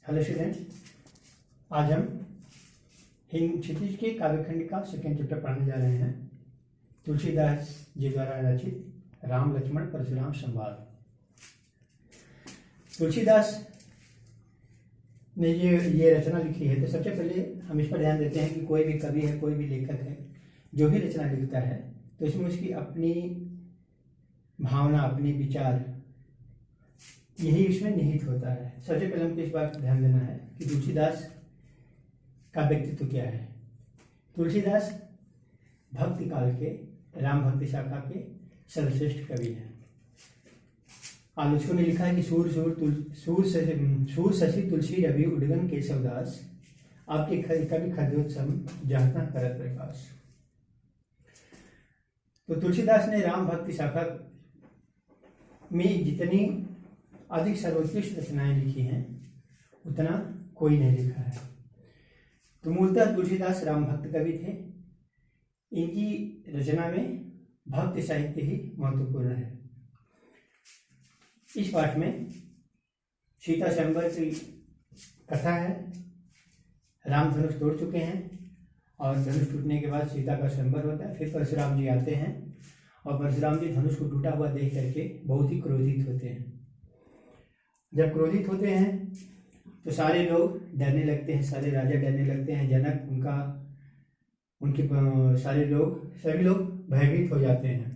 Hello students, आज हम हिंद क्षितिज के काव्यखंड का सेकेंड चैप्टर पढ़ने जा रहे हैं। तुलसीदास जी द्वारा रचित राम लक्ष्मण परशुराम संवाद। तुलसीदास ने ये रचना लिखी है, तो सबसे पहले हम इस पर ध्यान देते हैं कि कोई भी कवि है, कोई भी लेखक है, जो भी रचना लिखता है तो इसमें उसकी अपनी भावना, अपने विचार, यही इसमें निहित होता है। सबसे पहले हमको इस बात पर ध्यान देना है कि तुलसीदास का व्यक्तित्व क्या है। तुलसीदास भक्ति काल के राम भक्ति शाखा के सर्वश्रेष्ठ कवि हैं। आलोचकों ने लिखा है कि सूर शशि तुलसी रवि उडगन केशवदास, आपके कवि खद्योत्सम जहता करत प्रकाश। तो तुलसीदास ने राम भक्ति शाखा में जितनी अधिक सर्वोत्कृष्ट रचनाएं लिखी हैं उतना कोई नहीं लिखा है। तो मूलतः तुलसीदास राम भक्त कवि थे। इनकी रचना में भक्ति साहित्य ही महत्वपूर्ण है। इस पाठ में सीता स्वयंवर की कथा है। राम धनुष तोड़ चुके हैं और धनुष टूटने के बाद सीता का स्वयंवर होता है। फिर परशुराम जी आते हैं और परशुराम जी धनुष को टूटा हुआ देख करके बहुत ही क्रोधित होते हैं। जब क्रोधित होते हैं तो सारे लोग डरने लगते हैं, सारे राजा डरने लगते हैं। जनक, उनके सभी लोग भयभीत हो जाते हैं।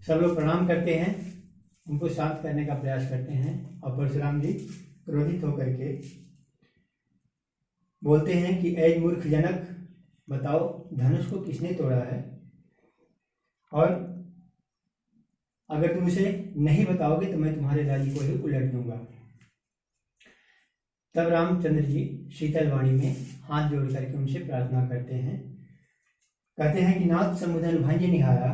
सब लोग प्रणाम करते हैं, उनको शांत करने का प्रयास करते हैं और परशुराम जी क्रोधित होकर के बोलते हैं कि ऐ मूर्ख जनक, बताओ धनुष को किसने तोड़ा है, और अगर तुम उसे नहीं बताओगे तो मैं तुम्हारे राज्य को ही उलट दूंगा। तब रामचंद्र जी शीतल वाणी में हाथ जोड़ करके उनसे प्रार्थना करते हैं। कहते हैं कि नाथ समुधन भंज निहारा,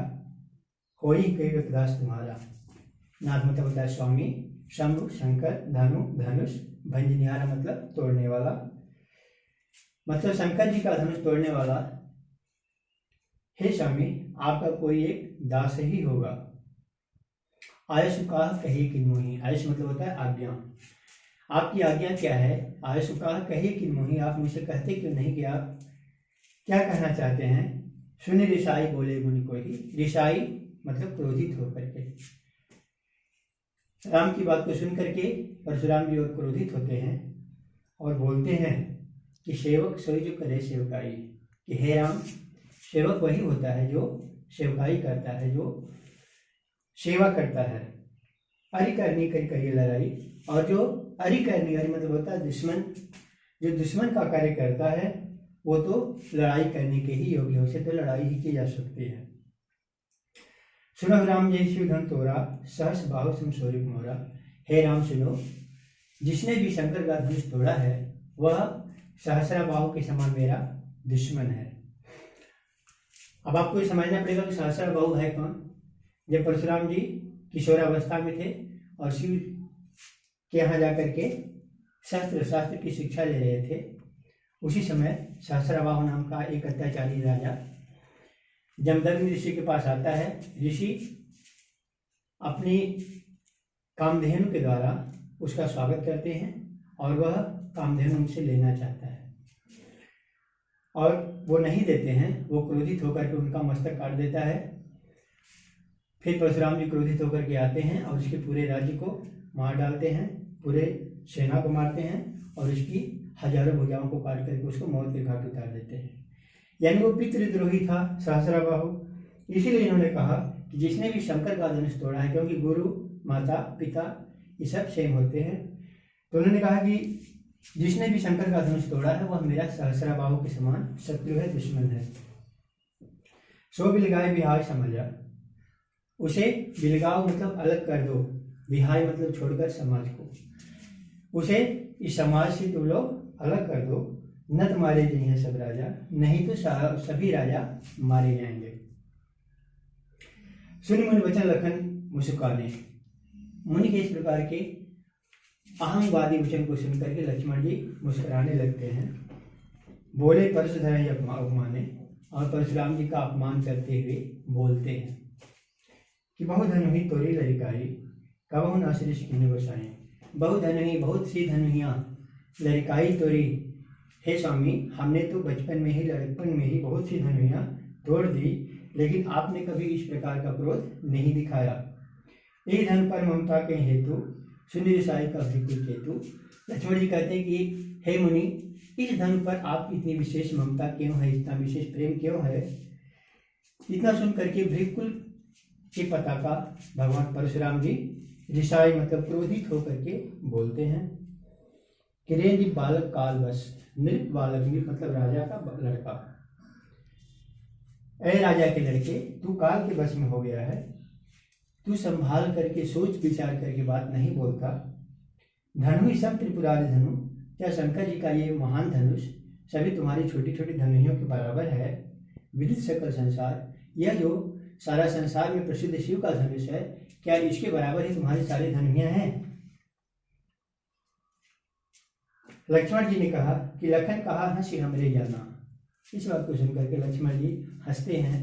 होई कई प्रकाश तुम्हारा। नाथ मतलब होता है स्वामी, शंभु शंकर, धनु धनुष, भंज निहारा मतलब तोड़ने वाला, मतलब शंकर जी का धनुष तोड़ने वाला। हे स्वामी, आपका कोई एक दास ही होगा। आयसु का कहिए किन मोहि, आयसु मतलब होता है आज्ञा। आपकी आज्ञा क्या है? आयसु का कहिए किन मोहि, आप मुझसे कहते क्यों नहीं कि आप क्या कहना चाहते हैं? सुन ऋषाई बोले मुनि कोई, ऋषाई मतलब क्रोधित होकर के। राम की बात को सुन करके परशुराम जी और क्रोधित होते हैं और बोलते हैं कि सेवक सोई जो करे सेवकाई, कि हे राम, सेवक वही होता है जो सेवकाई करता है, जो सेवा करता है। अरि करनी करिए लड़ाई, और जो अरि करनी, अरि मतलब होता है दुश्मन, जो दुश्मन का कार्य करता है वो तो लड़ाई करने के ही योग्य, उसे तो लड़ाई ही की जा सकती है। सुनो राम जय शिव धन तोरा, सहस बाहु सम सोरी मोरा। हे राम सुनो, जिसने भी शंकर का धनुष तोड़ा है वह सहस्रा बाहु के समान मेरा दुश्मन है। अब आपको ये समझना पड़ेगा कि सहस्रा बाहु है कौन। जब परशुराम जी किशोरावस्था में थे और शिव के यहाँ जाकर के शास्त्र की शिक्षा ले रहे थे, उसी समय सहस्राबाहु नाम का एक अत्याचारी राजा जमदग्नि ऋषि के पास आता है। ऋषि अपनी कामधेनु के द्वारा उसका स्वागत करते हैं और वह कामधेनु उनसे लेना चाहता है और वो नहीं देते हैं। वो क्रोधित होकर के उनका मस्तक काट देता है। फिर परशुराम जी क्रोधित होकर के आते हैं और उसके पूरे राज्य को मार डालते हैं, पूरे सेना को मारते हैं और उसकी हजारों भुजाओं को काट करके उसको मौत के घाट उतार देते हैं। यानी वो पितृद्रोही था सहस्राबाहु। इसीलिए इन्होंने कहा कि जिसने भी शंकर का धनुष तोड़ा है, क्योंकि गुरु, माता, पिता ये सब सेम होते हैं, तो उन्होंने कहा कि जिसने भी शंकर का धनुष तोड़ा है वह मेरा सहस्राबाहु के समान शत्रु है, दुश्मन है। सो बिलगाए बिहाय समझा, उसे बिलगाओ मतलब अलग कर दो, विहाय मतलब छोड़कर समाज को, उसे इस समाज से तुम लोग अलग कर दो। न तुम्हारे जी हैं सब राजा, नहीं तो सभी राजा मारे जाएंगे। सुन मुनि वचन लखन मुस्काने। मुनि के इस प्रकार के अहंवादी वचन को सुनकर के लक्ष्मण जी मुस्कुराने लगते हैं। बोले परशुधर अपमाने, और परशुराम जी का अपमान करते हुए बोलते हैं कि बहु धनु ही तोरी लरिकाई, कबहु न श्रेष्ठ किन्हीं गोसाई। बहुधनुही बहुत सी धनुहियाँ लड़काई तोड़ी। हे स्वामी, हमने तो बचपन में ही लड़कपन में ही बहुत सी धनुहियाँ तोड़ दी, लेकिन आपने कभी इस प्रकार का क्रोध नहीं दिखाया। एक धन पर ममता के हेतु सुंदर साई का भृगु केतु। लक्ष्मण जी कहते हैं कि हे मुनि, इस धन पर आपकी इतनी विशेष ममता क्यों है, इतना विशेष प्रेम क्यों है। इतना सुन करके भृगुकुल के पताका भगवान परशुराम जी ऋषाई मतलब क्रोधित होकर के बोलते हैं कि रे नृप बालक काल बस। नृप बालक, नृप मतलब राजा का लड़का। ऐ राजा के लड़के, तू काल के बस में हो गया है। तू संभाल करके सोच विचार करके बात नहीं बोलता। धनु सब त्रिपुरारी धनु, क्या शंकर जी का ये महान धनुष सभी तुम्हारी छोटी छोटी धनुहियों के बराबर है। विदित सकल संसार, यह जो सारा संसार में प्रसिद्ध शिव का धनुष है, क्या इसके बराबर ही तुम्हारी सारी धनुहियां हैं। लक्ष्मण जी ने कहा कि लखन कहा हंसी हमरे जाना। इस बात को सुनकर के लक्ष्मण जी हंसते हैं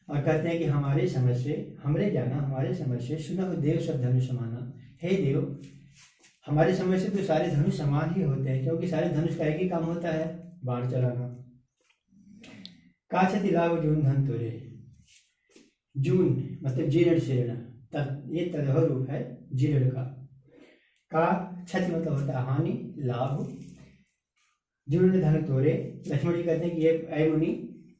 और कहते हैं कि हमारे समझ से हमरे जाना, हमारे समझ से सुनह देव सब धनुष समाना। हे देव, हमारे समझ से तो सारे धनुष समान ही होते हैं, क्योंकि सारे धनुष का एक ही काम होता है, बाण चलाना। काछति लाभ जून धन तोरे। जून मतलब जीर्ण शीर्ण, ये तदह रूप है जीर्ण का। क्षति मतलब होता है हानि, लाभ। जीर्ण धन तोरे। लक्ष्मण जी कहते हैं कि ये ऐ मुनि,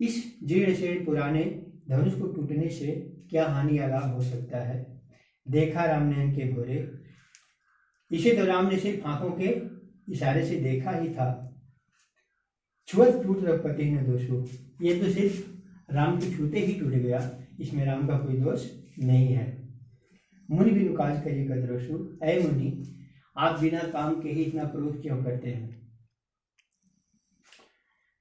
इस जीर्ण शीर्ण पुराने धनुष को टूटने से क्या हानि या लाभ हो सकता है। देखा राम ने इनके भोरे। इसे तो राम ने सिर्फ आंखों के इशारे से देखा ही था। छुअत टूट रघुपति न दोषो। ये तो सिर्फ राम के छूते ही टूट गया, इसमें राम का कोई दोष नहीं है। मुनि बिनु काज करी कद्रोषु। ऐ मुनि, आप बिना काम के ही इतना क्रोध क्यों करते हैं।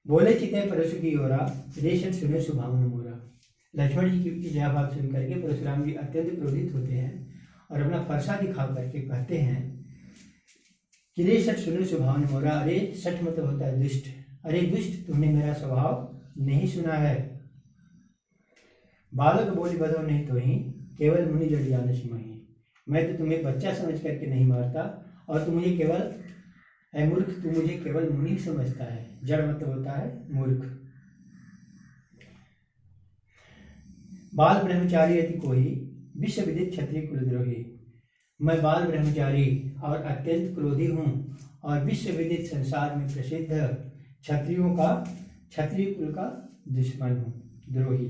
बोले चिते परशु की ओरा, रेशम सुने सुभावन मोरा। लक्ष्मण जी की यह बात सुन करके परशुराम जी अत्यंत क्रोधित होते हैं और अपना फरसा दिखा करके कहते हैं कि रे सठ सुनो सुभावन मोरा। अरे सठ मतलब होता है दुष्ट। अरे दुष्ट, तुमने मेरा स्वभाव नहीं सुना है। बालक बोली बधो नहीं तो ही, केवल मुनि जड़ जानस मही। मैं तो तुम्हें बच्चा समझ करके नहीं मारता, और तुम मुझे केवल ऐ मूर्ख, तू मुझे केवल मुनि समझता है। जड़ मतलब होता है मूर्ख। बाल ब्रह्मचारी अति कोई, विश्व विदित क्षत्रिय कुलद्रोही। मैं बाल ब्रह्मचारी और अत्यंत क्रोधी हूँ, और विश्व विदित संसार में प्रसिद्ध क्षत्रियों का, क्षत्रिय कुल का दुश्मन हूँ, द्रोही।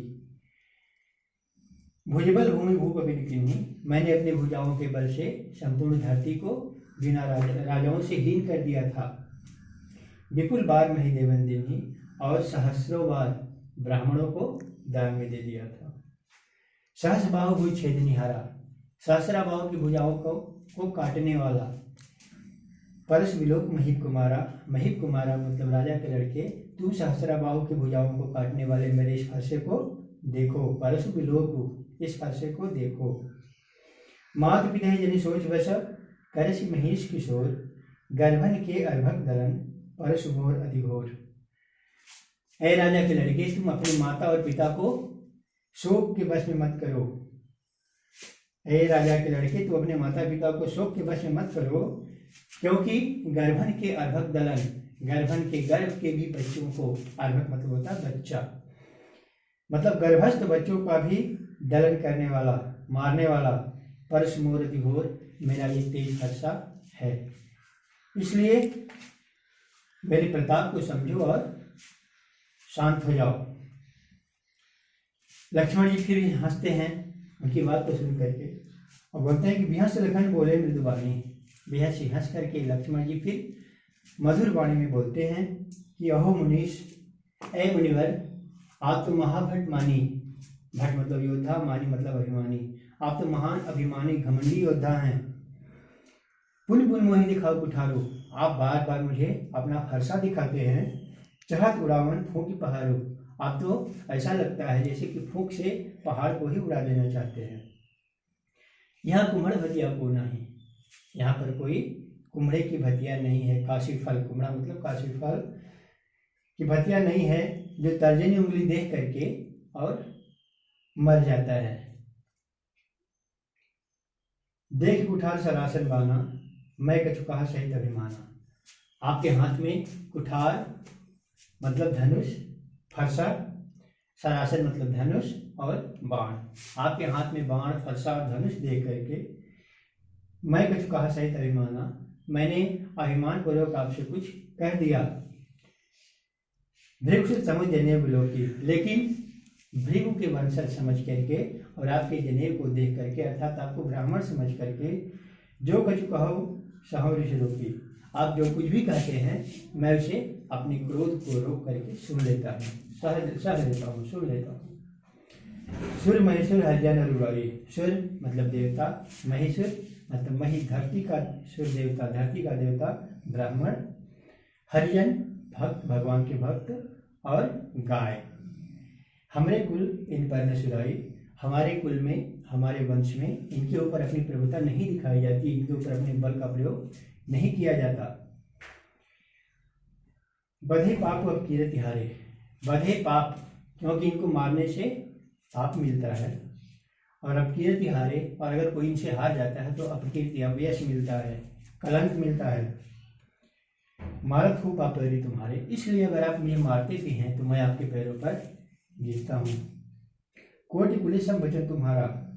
भुजबल भूमि भूप बिनकिन्नी। मैंने अपने भुजाओं के बल से संपूर्ण धरती को बिना राजाओं से हीन कर दिया था। विपुल बार में ही देवन देनी, और सहस्रों बार ब्राह्मणों को दान में दे दिया था। सहस बाहु भुज छेद निहारा। सहस्रा बाहु की भुजाओं को काटने वाला। परस विलोक महिप कुमारा। महिप कुमारा मतलब राजा के लड़के, तू सहस्रा बाहु की भुजाओं को काटने वाले मेरे इस फरसे को देखो। परसु विलोक, इस फरसे को देखो। मात पिता जनि सोच बस, करसि महेश किशोर। गर्भन के अर्भक दलन, परसु मोर अधिघोर। ऐ राजा के लड़के, तुम अपने माता और पिता को शोक के वश में मत करो। ऐ राजा के लड़के, तू अपने माता पिता को शोक के वश में मत करो, क्योंकि गर्भन के अर्भक दलन, गर्भन के गर्भ के भी बच्चों को, अर्भक मतलब होता है बच्चा, मतलब गर्भस्थ बच्चों का भी दलन करने वाला, मारने वाला परस मोर अधिघोर, मेरा ये तेज फरसा है। इसलिए मेरे प्रताप को समझो और शांत हो जाओ। लक्ष्मण जी फिर हंसते हैं उनकी बात को सुन करके और बोलते हैं कि बिहस लखन बोले मृदुवाणी। बेहद से हंस करके लक्ष्मण जी फिर मधुर वाणी में बोलते हैं कि अहो मुनीश, ऐ मुनिवर, आप तो महाभट मानी। भट मतलब योद्धा, मानी मतलब अभिमानी। आप तो महान अभिमानी घमंडी योद्धा हैं। पुन पुन मोहि दिखाओ कुठारो। आप बार बार मुझे अपना फरसा दिखाते हैं। चढ़त उड़ावन फूंकी पहाड़ो। आप तो ऐसा लगता है जैसे कि फूंक से पहाड़ को ही उड़ा देना चाहते हैं। यहाँ कुम्हड़ भतिया को नहीं, यहाँ पर कोई कुम्हड़े की भतिया नहीं है। काशी फल, कुम्हड़ा मतलब काशी फल की भतिया नहीं है, जो तर्जनी उंगली देख करके और मर जाता है। देख कुठार सरासन बाना, मैं कछुकाहा सहित अभिमाना। आपके हाथ में कुठार मतलब धनुष, फरसा, सरासन मतलब धनुष और बाण। आपके हाथ में बाण, फरसा और धनुष देख करके मैं कछुकाहा सहित अभिमाना, मैंने अभिमान पूर्वक आपसे कुछ कह दिया। भृगु समझ जनेऊ विलोकी, लेकिन भृगु के वंशज समझ करके और आपके जनेऊ को देख करके अर्थात आपको ब्राह्मण समझ करके जो कछुकाहु सहु ऋषि रोकी, आप जो कुछ भी कहते हैं मैं उसे अपने क्रोध को रोक करके सुन लेता हूँ, सह लेता हूँ, सुन लेता हूँ। सुर महीसुर हरिजन और उड़ाई, सुर मतलब देवता, महीसुर मतलब मही धरती का सुर देवता, धरती का देवता ब्राह्मण, हरिजन भक्त भगवान के भक्त और गाय। हमारे कुल इन पर न सुराई, हमारे कुल में हमारे वंश में इनके ऊपर अपनी प्रभुता नहीं दिखाई जाती, इनके ऊपर अपने बल का प्रयोग नहीं किया जाता। बधे पाप अब कीरति हारे, बधे पाप क्योंकि इनको मारने से पाप मिलता है, और अब कीरति हारे, और अगर कोई इनसे हार जाता है तो अपकीर्ति अपयश मिलता है, कलंक मिलता है। मारत हूँ पापरी तुम्हारे, इसलिए अगर आप मुझे मारते भी हैं तो मैं आपके पैरों पर गिरता हूँ। कोटि कुलिसम वचन तुम्हारा,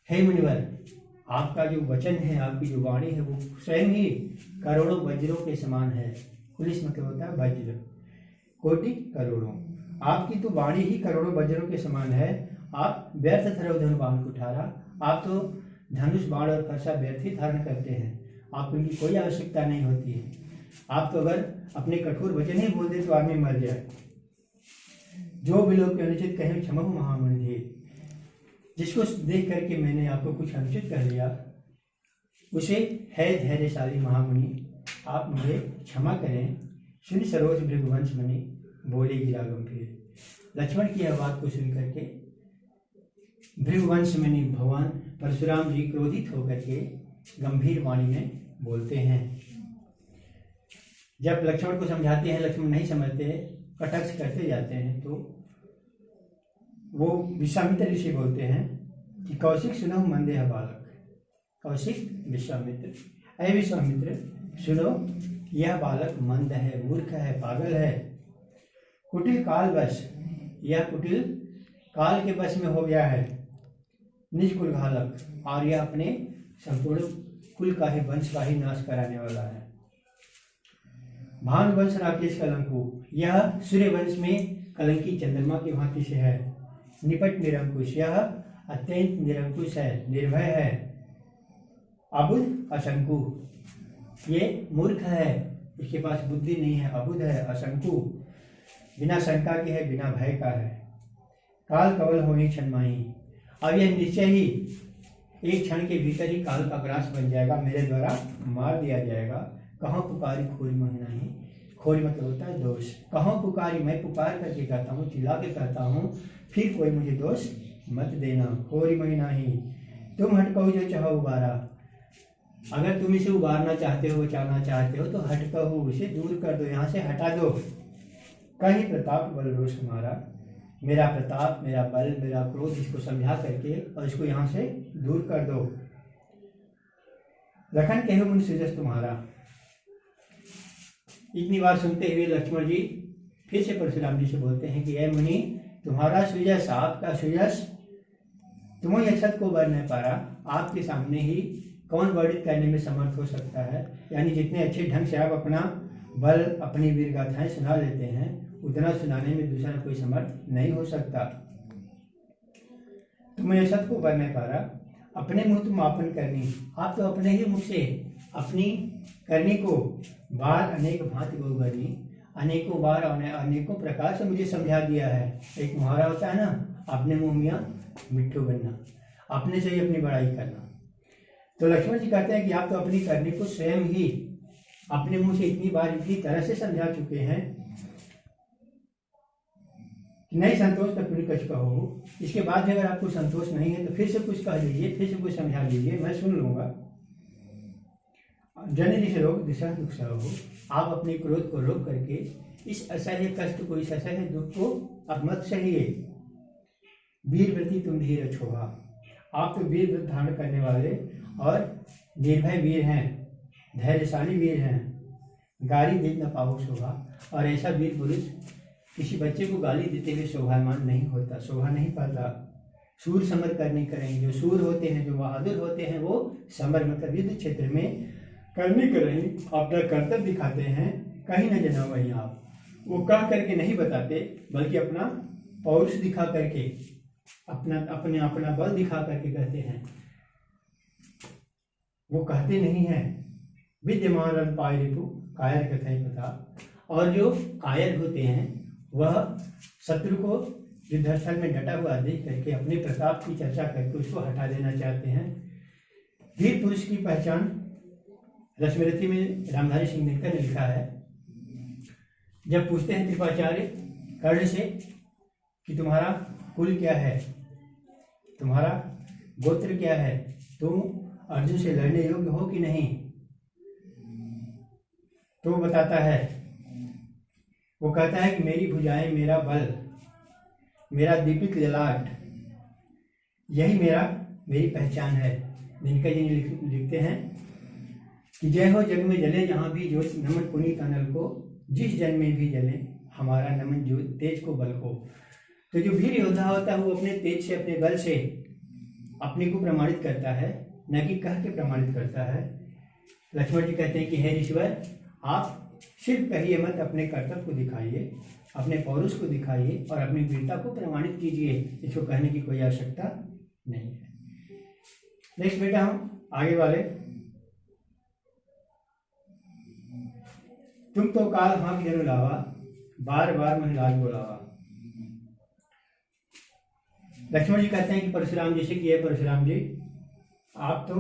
हे मुनिवर आपका जो वचन है, आपकी जो वाणी है वो स्वयं ही करोड़ों वज्रों के समान है। कुलिस मतलब होता है वज्र, कोटि करोड़ों, आपकी तो वाणी ही करोड़ों वज्रों के समान है। आप व्यर्थ धरो धनुबाण कुठारा, आप तो धनुष बाण और फरसा व्यर्थ ही धारण करते हैं, आपको इनकी कोई आवश्यकता नहीं होती है। आप तो अगर अपने कठोर वचन ही बोल दे तो आदमी मर जाए। जो विलोक के अनुचित कहे क्षमहु महामुनि, जिसको देख करके मैंने आपको कुछ अनुचित कह लिया उसे है धैर्यशाली महामुनि आप मुझे क्षमा करें। सुन सरोज भृगुवंश मुनि बोले गिरा गंभीर। लक्ष्मण की यह बात को सुन करके भृगुवंश मुनि भगवान परशुराम जी क्रोधित होकर के गंभीर वाणी में बोलते हैं। जब लक्ष्मण को समझाते हैं, लक्ष्मण नहीं समझते, कटाक्ष करते जाते हैं, तो वो विश्वामित्र ऋषि बोलते हैं कि कौशिक सुनो मंदेह बालक। कौशिक विश्वामित्र, अय विश्वामित्र सुनो, यह बालक मंद है, मूर्ख है, पागल है। कुटिल काल वश, यह कुटिल काल के वश में हो गया है। निज कुल घालक, और यह अपने संपूर्ण कुल का ही वंश का ही नाश कराने वाला है। भानुवंश राकेश कलंकु, यह सूर्य वंश में कलंकी चंद्रमा की भांति से है। निपट निरंकुश, यह अत्यंत निरंकुश है, निर्भय है। अबुध अशंकु, ये मूर्ख है, इसके पास बुद्धि नहीं है, अबुध है, अशंकु, बिना शंका के है, बिना भय का है। काल कवल होनी क्षणमाही, अब यह निश्चय ही एक क्षण के भीतर ही काल का ग्रास बन जाएगा, मेरे द्वारा मार दिया जाएगा। कहाँ पुकारी खोरी महीना ही, खोरी मतलब होता है दोष। कहाँ पुकारी, मैं पुकार करके कहता हूँ, चिल्ला के कहता हूँ, फिर कोई मुझे दोष मत देना। खोरी महीना ही, तुम हटकाओ जो चाहो उबारा, अगर तुम इसे उबारना चाहते हो, बचाना चाहते हो तो हटकाओ, इसे दूर कर दो, यहाँ से हटा दो। कहीं प्रताप बल रोष हमारा, मेरा प्रताप, मेरा बल, मेरा क्रोध, इसको समझा करके और इसको यहाँ से दूर कर दो। लखन कहो मुनि सुजस तुम्हारा, इतनी बार सुनते हुए लक्ष्मण जी फिर से परशुराम जी से बोलते हैं कि ऐ मुनि, तुम्हारा सुजस, आपका सुजस, तुम यह छत को वर नहीं पा रहा, आपके सामने ही कौन वर्णित करने में समर्थ हो सकता है। यानी जितने अच्छे ढंग से आप अपना बल, अपनी वीर गाथाएं सुना लेते हैं, उतना सुनाने में दूसरा कोई समर्थ नहीं हो सकता। तुम यह छत को वर नहीं पा रहा, अपने मुंह तुम आपन करनी, आप तो अपने ही मुख से अपनी करनी को बार अनेक भांति को करनी, अनेकों बार अनेकों प्रकार से मुझे समझा दिया है। एक मुहावरा होता है ना, अपने मुंह मियाँ मिट्ठू बनना, अपने से ही अपनी बड़ाई करना। तो लक्ष्मण जी कहते हैं कि आप तो अपनी करनी को स्वयं ही अपने मुंह से इतनी बार इतनी तरह से समझा चुके हैं कि नहीं संतोष तो फिर कुछ कहो। इसके बाद भी अगर आपको संतोष नहीं है तो फिर से कुछ कह लीजिए, फिर से कुछ समझा लीजिए, मैं सुन लूंगा। जननी से रोग दिशा दुख सह हो, आप अपने क्रोध को रोक करके इस असह्य कष्ट को, इस असह्य दुख को अब मत सहिए। वीरव्रती तुम धीर छोहा, आप तो वीर व्रत धारण करने वाले और निर्भय वीर हैं। धैर्यशाली वीर हैं, गाली देख न पाओ शोभा। और ऐसा वीर पुरुष किसी बच्चे को गाली देते हुए शोभामान नहीं होता, शोभा नहीं पाता। सूर समर करने करेंगे, जो सूर होते हैं, जो बहादुर होते हैं, वो समर मतलब युद्ध क्षेत्र में करने करेंगे अपना कर्तव्य दिखाते हैं। कहीं न जना वही आप, वो कह करके नहीं बताते, बल्कि अपना पौरुष दिखा करके, अपना बल दिखा करके कहते हैं। वो कहते नहीं हैं विद्यमान रन पाए रिपु कायर कथाएं पता। और जो कायर होते हैं वह शत्रु को युद्धस्थल में डटा हुआ देख करके अपने प्रताप की चर्चा करके उसको हटा देना चाहते हैं। वीर पुरुष की पहचान रश्मिरथी में रामधारी सिंह दिनकर ने लिखा है। जब पूछते हैं कृपाचार्य कर्ण से कि तुम्हारा कुल क्या है, तुम्हारा गोत्र क्या है, तुम अर्जुन से लड़ने योग्य हो कि नहीं, तो वो बताता है, वो कहता है कि मेरी भुजाएं, मेरा बल, मेरा दीपित ललाट, यही मेरी पहचान है। दिनकर जी लिखते हैं कि जय हो जग में जले जहाँ भी ज्योत, नमन पुनीत अनल को जिस जन में भी जले, हमारा नमन जो तेज को बल को। तो जो वीर योद्धा होता है वो अपने तेज से, अपने बल से अपने को प्रमाणित करता है, न कि कह के प्रमाणित करता है। लक्ष्मण जी कहते हैं कि हे ऋषिवर, आप सिर्फ कहिए मत, अपने कर्तव्य को दिखाइए, अपने पौरुष को दिखाइए और अपनी वीरता को प्रमाणित कीजिए। इसको कहने की कोई आवश्यकता नहीं है। नेक्स्ट बेटा हम आगे वाले, तुम तो काल हाँक जनु लावा, बार बार महिलाज बोलावा। लक्ष्मण जी कहते हैं कि परशुराम जी से कि ये परशुराम जी, आप तो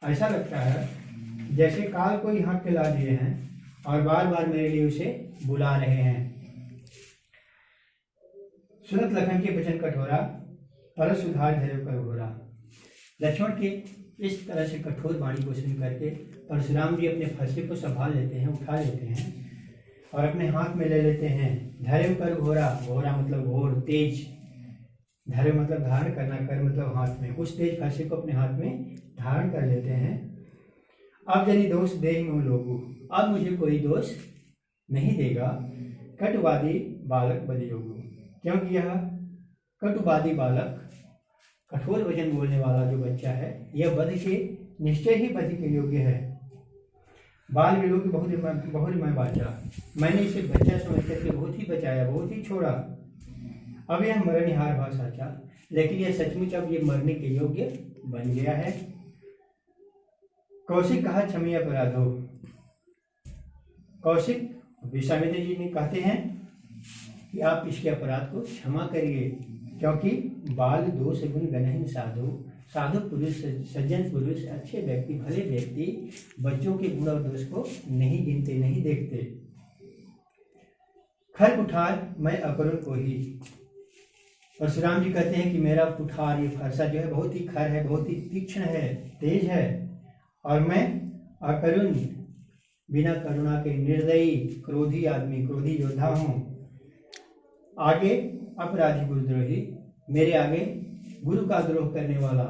ऐसा लगता है जैसे काल को यहाँ के ला दिए हैं और बार बार मेरे लिए उसे बुला रहे हैं। सुनत लखन के वचन कठोरा, परस सुधार धैर्य कर घोरा। लक्ष्मण के इस तरह से कठोर वाणी को सुन करके परशुराम जी अपने फरसे को संभाल लेते हैं, उठा लेते हैं और अपने हाथ में ले लेते हैं। धैर्य कर घोरा, घोरा मतलब घोर, तेज। धैर्य मतलब धारण करना, कर मतलब हाथ में, उस तेज फरसे को अपने हाथ में धारण कर लेते हैं। अब यदि दोष दे मोह लोगु, अब मुझे कोई दोष नहीं देगा। कटुवादी बालक बदियोगु, क्योंकि यह कटुवादी बालक, कठोर वचन बोलने वाला जो बच्चा है, यह वध के निश्चय ही वध के योग्य है। बाल विलोक की बहुत मैं बाचा, मैंने इसे बच्चा समझ करके बहुत ही बचाया, बहुत ही छोड़ा। अब यह मरणहार भाव साचा, लेकिन यह सचमुच अब ये मरने के योग्य बन गया है। कौशिक कहा क्षमी अपराधो, कौशिक विश्वामित्र जी ने कहते हैं कि आप इसके अपराध को क्षमा करिए, क्योंकि बाल दोष गुण गणहीन साधु, साधु पुरुष, सज्जन पुरुष, अच्छे व्यक्ति, भले व्यक्ति बच्चों के गुण और दोष को नहीं गिनते, नहीं देखते। खर कुठार मैं अकरुण को ही, परशुराम जी कहते हैं कि मेरा कुठार, ये फरसा जो है बहुत ही खर है, बहुत ही तीक्ष्ण है, तेज है, और मैं अकरुण, बिना करुणा के निर्दयी, क्रोधी आदमी, क्रोधी योद्धा हूँ। आगे अपराधी गुरुद्रोही, मेरे आगे गुरु का द्रोह करने वाला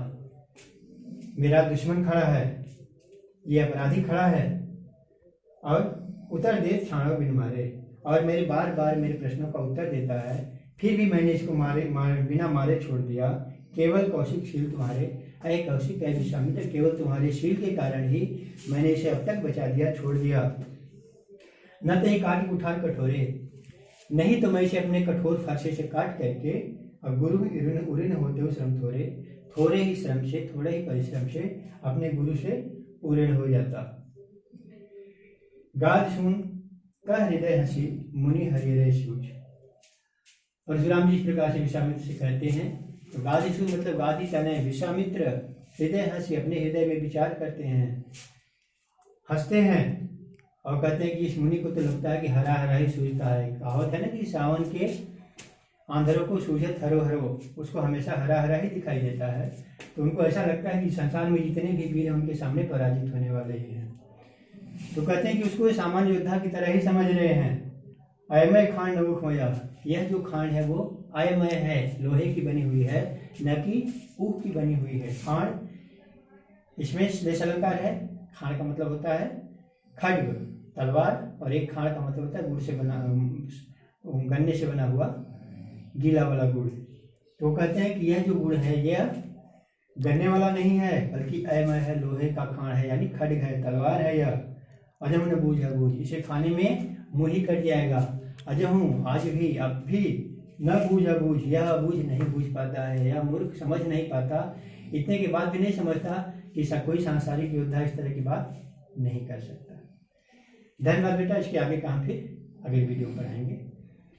मेरा दुश्मन खड़ा है, ये अपराधी खड़ा है, और उत्तर दे छाणो बिन मारे, और मेरे बार बार मेरे प्रश्नों का उत्तर देता है, फिर भी मैंने इसको बिना मारे छोड़ दिया। केवल कौशिक शील तुम्हारे, अरे कौशिक है विश्वामित्र, केवल तुम्हारे शील के कारण ही मैंने इसे अब तक बचा दिया, छोड़ दिया। न तो काट कुठार कठोरे, नहीं तो मैं इसे अपने कठोर फरसे से काट करके, और गुरु उऋण होते हो श्रम थोड़े, थोड़े ही श्रम से, थोड़े ही परिश्रम से अपने गुरु से उऋण हो जाता। गाद सुन कह हृदय हंसी, मुनि हरिहर सूझ। परशुराम जी इस प्रकार से विश्वामित्र से कहते हैं, तो गादिशु मतलब गादी तनय, विश्वामित्र हृदय हंसी, अपने हृदय में विचार करते हैं, हंसते हैं और कहते हैं कि इस मुनि को तो लगता है कि हरा हरा ही सूझता है। कहावत है ना कि सावन के आंधरों को सूझत हरो हरो, उसको हमेशा हरा हरा ही दिखाई देता है। तो उनको ऐसा लगता है कि संसार में जितने भी वीर हैं उनके सामने पराजित होने वाले ही हैं। तो कहते हैं कि उसको सामान्य योद्धा की तरह ही समझ रहे हैं। अयमय खांड नवुख मया, यह जो खांड है वो अयमय है, लोहे की बनी हुई है, न कि ऊख की बनी हुई है। खांड, इसमें श्लेष अलंकार है, खांड का मतलब होता है खड्ग तलवार, और एक खाड़ का मतलब होता है गुड़ से बना, गन्ने से बना हुआ गीला वाला गुड़। तो वो कहते हैं कि यह जो गुड़ है यह गन्ने वाला नहीं है, बल्कि अयमय है, लोहे का खाड़ है, यानी खड्ग है, तलवार है यह। अजम न बूझ है बूझ, इसे खाने में मुंह ही कट जाएगा। अजहूँ आज भी, अब भी, न बूझ अबूझ, यह अबूझ नहीं बूझ पाता है, यह मूर्ख समझ नहीं पाता, इतने के बाद भी नहीं समझता कि कोई सांसारिक योद्धा इस तरह की बात नहीं कर सकता। धन्यवाद बेटा, इसके आगे का हम फिर अगले वीडियो में पढ़ाएंगे।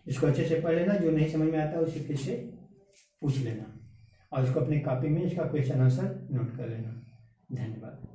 इसको अच्छे से पढ़ लेना, जो नहीं समझ में आता उसे फिर से पूछ लेना, और इसको अपनी कॉपी में इसका क्वेश्चन आंसर नोट कर लेना। धन्यवाद।